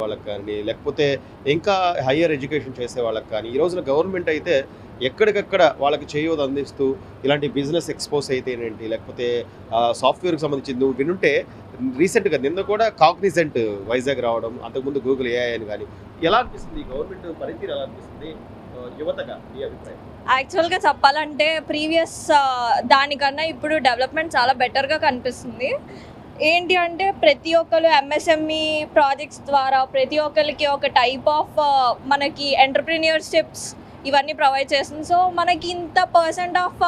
వాళ్ళకి కానీ లేకపోతే ఇంకా హయ్యర్ ఎడ్యుకేషన్ చేసే వాళ్ళకి కానీ ఈ రోజున గవర్నమెంట్ అయితే ఎక్కడికక్కడ వాళ్ళకి చేయూత అందిస్తూ ఇలాంటి బిజినెస్ ఎక్స్పోజ్ అయితేనేంటి లేకపోతే సాఫ్ట్వేర్కి సంబంధించి నువ్వు వినుంటే రీసెంట్గా నిన్న కూడా కాగ్నిజెంట్ వైజాగ్ రావడం అంతకుముందు గూగుల్ ఏఐ అని కానీ ఎలా అనిపిస్తుంది గవర్నమెంట్ పనితీరు ఎలా అనిపిస్తుంది యువతగా ఈ అభిప్రాయం? యాక్చువల్గా చెప్పాలంటే ప్రీవియస్ దానికన్నా ఇప్పుడు డెవలప్మెంట్ చాలా బెటర్గా కనిపిస్తుంది. ఏంటి అంటే ప్రతి ఒక్కరు ఎంఎస్ఎంఈ ప్రాజెక్ట్స్ ద్వారా ప్రతి ఒక్కరికి ఒక టైప్ ఆఫ్ మనకి ఎంటర్ప్రీనియర్షిప్స్ ఇవన్నీ ప్రొవైడ్ చేస్తుంది. సో మనకి ఇంత పర్సెంట్ ఆఫ్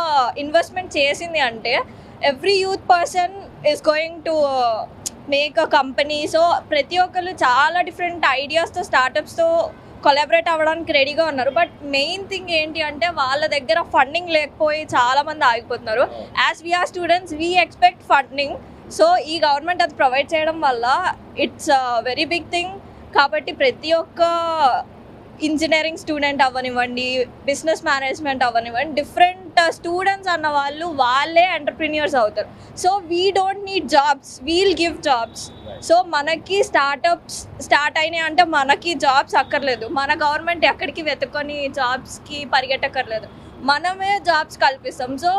ఇన్వెస్ట్మెంట్ చేసింది అంటే every youth person is going to make a company. So ప్రతి ఒక్కరు చాలా డిఫరెంట్ ఐడియాస్తో స్టార్టప్స్తో కొలాబరేట్ అవ్వడానికి రెడీగా ఉన్నారు. బట్ మెయిన్ థింగ్ ఏంటి అంటే వాళ్ళ దగ్గర ఫండింగ్ లేకపోయి చాలామంది ఆగిపోతున్నారు. As we are students we expect funding. So ఈ గవర్నమెంట్ అది ప్రొవైడ్ చేయడం వల్ల ఇట్స్ వెరీ బిగ్ థింగ్. కాబట్టి ప్రతి ఒక్క ఇంజనీరింగ్ స్టూడెంట్ అవ్వనివ్వండి, బిజినెస్ మేనేజ్మెంట్ అవ్వనివ్వండి, డిఫరెంట్ స్టూడెంట్స్ అన్న వాళ్ళే ఎంటర్ప్రీనియర్స్ అవుతారు. So we don't need jobs, we'll give jobs. So మనకి స్టార్టప్స్ స్టార్ట్ అయినాయి అంటే మనకి జాబ్స్ అక్కర్లేదు. మన గవర్నమెంట్ ఎక్కడికి వెతుక్కొని జాబ్స్కి పరిగెట్టక్కర్లేదు, మనమే జాబ్స్ కల్పిస్తాం. So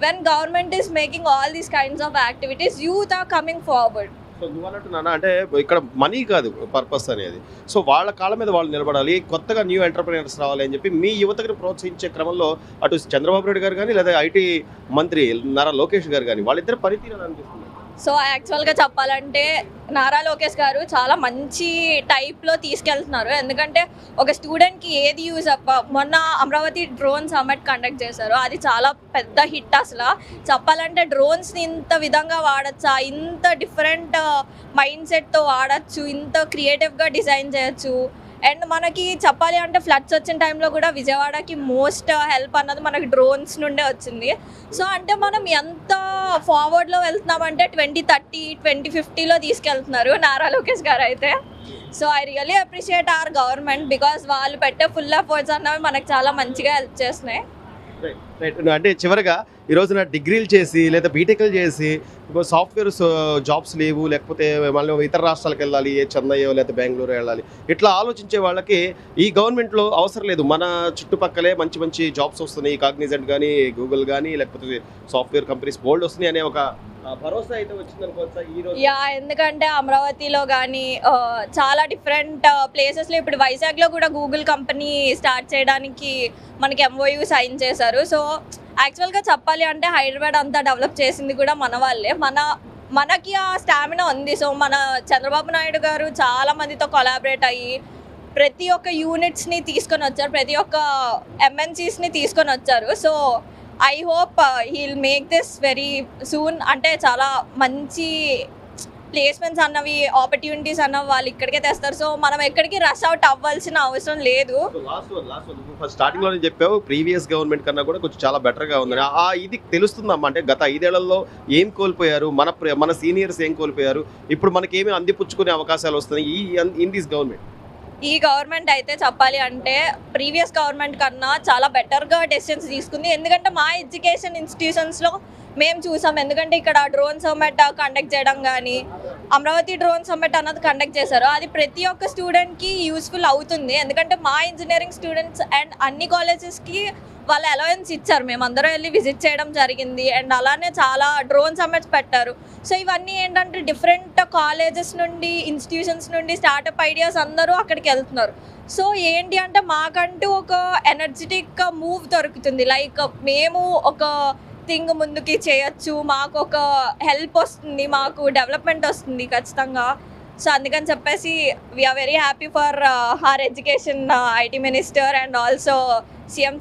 when government is making all these kinds of activities, youth are coming forward. So నువ్వు అన్నట్టున్నా అంటే ఇక్కడ మనీ కాదు పర్పస్ అనేది. సో వాళ్ళ కాళ్ళ మీద వాళ్ళు నిలబడాలి, కొత్తగా న్యూ ఎంటర్ప్రెన్యూర్స్ రావాలి అని చెప్పి మీ యువతకు ప్రోత్సహించే క్రమంలో అటు చంద్రబాబు నాయుడు గారు కానీ లేదా ఐటీ మంత్రి నారా లోకేష్ గారు కానీ వాళ్ళిద్దరు పనితీరు అనిపిస్తుంది. సో యాక్చువల్గా చెప్పాలంటే నారా లోకేష్ గారు చాలా మంచి టైప్లో తీసుకెళ్తున్నారు. ఎందుకంటే ఒక స్టూడెంట్కి ఏది యూజ్ మొన్న అమరావతి డ్రోన్ సమ్మిట్ కండక్ట్ చేశారు, అది చాలా పెద్ద హిట్. అసలు చెప్పాలంటే డ్రోన్స్ని ఇంత విధంగా వాడచ్చా, ఇంత డిఫరెంట్ మైండ్ సెట్తో వాడచ్చు, ఇంత క్రియేటివ్గా డిజైన్ చేయొచ్చు. అండ్ మనకి చెప్పాలి అంటే ఫ్లడ్స్ వచ్చిన టైంలో కూడా విజయవాడకి మోస్ట్ హెల్ప్ అన్నది మనకి డ్రోన్స్ నుండే వచ్చింది. సో అంటే మనం ఎంత ఫార్వర్డ్లో వెళ్తున్నామంటే 2030, 2050లో తీసుకెళ్తున్నారు నారా లోకేష్ గారు అయితే. So I really appreciate our government because వాళ్ళు పెట్టే ఫుల్ ఎఫర్ట్స్ అన్నవి మనకు చాలా మంచిగా హెల్ప్ చేస్తున్నాయి. అంటే చివరిగా ఈ రోజున డిగ్రీలు చేసి లేదా బీటెక్లు చేసి ఇప్పుడు సాఫ్ట్వేర్ జాబ్స్ లేవు, లేకపోతే మళ్ళీ ఇతర రాష్ట్రాలకు వెళ్ళాలి, ఏ చెన్నైయో లేదా బెంగళూరు వెళ్ళాలి, ఇట్లా ఆలోచించే వాళ్ళకి ఈ గవర్నమెంట్లో అవసరం లేదు. మన చుట్టుపక్కలే మంచి మంచి జాబ్స్ వస్తున్నాయి, కాగ్నిజెంట్ కానీ గూగుల్ కానీ లేకపోతే సాఫ్ట్వేర్ కంపెనీస్ బోల్డ్ వస్తున్నాయి అనే ఒక భరోసా అయితే వచ్చింది అనుకోవచ్చా ఈరోజు? యా, ఎందుకంటే అమరావతిలో కానీ చాలా డిఫరెంట్ ప్లేసెస్లో ఇప్పుడు వైజాగ్లో కూడా గూగుల్ కంపెనీ స్టార్ట్ చేయడానికి మనకి ఎంఓయూ సైన్ చేశారు. సో యాక్చువల్గా చెప్పాలి అంటే హైదరాబాద్ అంతా డెవలప్ చేసింది కూడా మన వాళ్ళే, మనకి ఆ స్టామినా ఉంది. సో మన చంద్రబాబు నాయుడు గారు చాలా మందితో కొలాబరేట్ అయ్యి ప్రతి ఒక్క యూనిట్స్ని తీసుకొని వచ్చారు, ప్రతి ఒక్క ఎంఎన్సీస్ని తీసుకొని వచ్చారు. So I hope heal make this very soon. అంటే చాలా మంచి ప్లేస్మెంట్స్ అన్నవి, ఆపర్చునిటీస్ అన్నవి వాళ్ళు ఇక్కడికే తెస్తారు. సో మనం ఎక్కడికి రష్ అవుట్ అవ్వాల్సిన అవసరం లేదు. స్టార్టింగ్ లో చెప్పావు ప్రీవియస్ గవర్నమెంట్ కన్నా కూడా కొంచెం చాలా బెటర్ గా ఉంది. ఇది తెలుస్తుందమ్మా, అంటే గత 5 ఏళ్లలో ఏం కోల్పోయారు, మన సీనియర్స్ ఏం కోల్పోయారు, ఇప్పుడు మనకి ఏమి అందిపుచ్చుకునే అవకాశాలు వస్తున్నాయి ఇన్ దిస్ గవర్నమెంట్? ఈ గవర్నమెంట్ అయితే చెప్పాలి అంటే ప్రీవియస్ గవర్నమెంట్ కన్నా చాలా బెటర్గా డెసిషన్స్ తీసుకుంది. ఎందుకంటే మా ఎడ్యుకేషన్ ఇన్స్టిట్యూషన్స్లో మేము చూసాం. ఎందుకంటే ఇక్కడ డ్రోన్ సమ్మిట్ కండక్ట్ చేయడం కానీ, అమరావతి డ్రోన్ సమ్మిట్ అన్నది కండక్ట్ చేశారు, అది ప్రతి ఒక్క స్టూడెంట్కి యూస్ఫుల్ అవుతుంది. ఎందుకంటే మా ఇంజనీరింగ్ స్టూడెంట్స్ అండ్ అన్ని కాలేజెస్కి వాళ్ళ అలవెన్స్ ఇచ్చారు, మేము అందరం వెళ్ళి విజిట్ చేయడం జరిగింది. అండ్ అలానే చాలా డ్రోన్ సమ్మిట్స్ పెట్టారు. సో ఇవన్నీ ఏంటంటే డిఫరెంట్ కాలేజెస్ నుండి, ఇన్స్టిట్యూషన్స్ నుండి స్టార్టప్ ఐడియాస్ అందరూ అక్కడికి వెళ్తున్నారు. సో ఏంటి అంటే మాకంటూ ఒక ఎనర్జెటిక్ మూవ్ దొరుకుతుంది, లైక్ మేము ఒక థింగ్ ముందుకి చేయొచ్చు, మాకు ఒక హెల్ప్ వస్తుంది, మాకు డెవలప్మెంట్ వస్తుంది ఖచ్చితంగా. సో అందుకని చెప్పేసి we are very happy for our education IT minister and also CM